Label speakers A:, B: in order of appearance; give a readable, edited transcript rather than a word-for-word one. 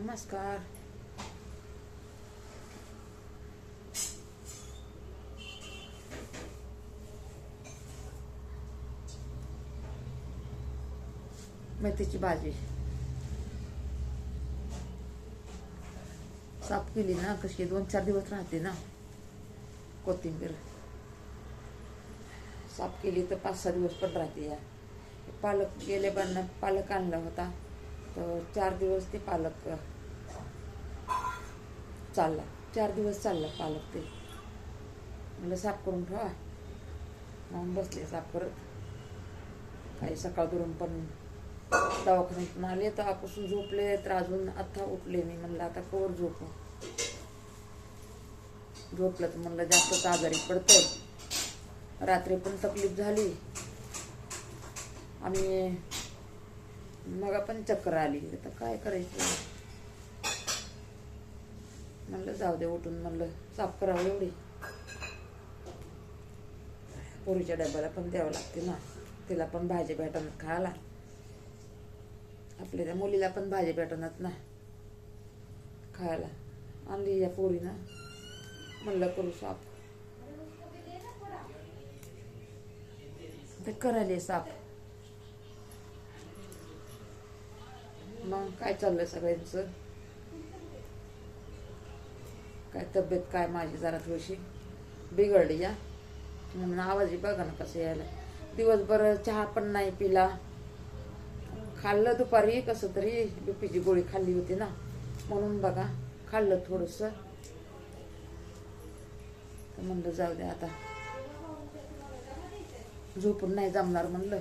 A: नमस्कार. मेथीची भाजी साफ केली ना, कशी 2-4 दिवस राहते ना. कोथिंबीर साफ केली तर 5-6 दिवस पण राहते. या पालक गेले पण पालक आणला होता तर 4 दिवस ते पालक चालला. 4 दिवस चालला पालक. ते मला साफ करून ठेवा म्हणून बसले साफ करत. काही सकाळ दुरून पण दवाखान्यातून आले तेव्हापासून झोपले तर अजून आता उठले. मी म्हणलं आता कवर झोपू. झोपलं तर म्हणलं जास्तच आजारी पडतंय. रात्री पण तकलीफ झाली आणि मग पण चक्कर आली. आता काय करायचं म्हणलं जाऊ दे. उठून म्हणलं साफ करावं. एवढी पोरीच्या डब्याला पण द्यावं लागते ना. तिला पण भाजी भेटणार खायला. आपल्या त्या मुलीला पण भाजी भेटणार ना खायला. आणली या पोरीनं, म्हणलं करू साफ. ते करायला साफ. मग काय चाललंय सगळ्यांचं? काय तब्येत काय माझी जरा थोडीशी बिघडली या म्हणून आवाज बघा ना कसं यायला. दिवसभर चहा पण नाही पिला. खाल्लं दुपारी कसं तरी, बीपीची गोळी खाल्ली होती ना म्हणून बघा खाल्लं थोडंसं. तर म्हणलं जाऊ दे आता, झोपून नाही जमणार म्हणलं.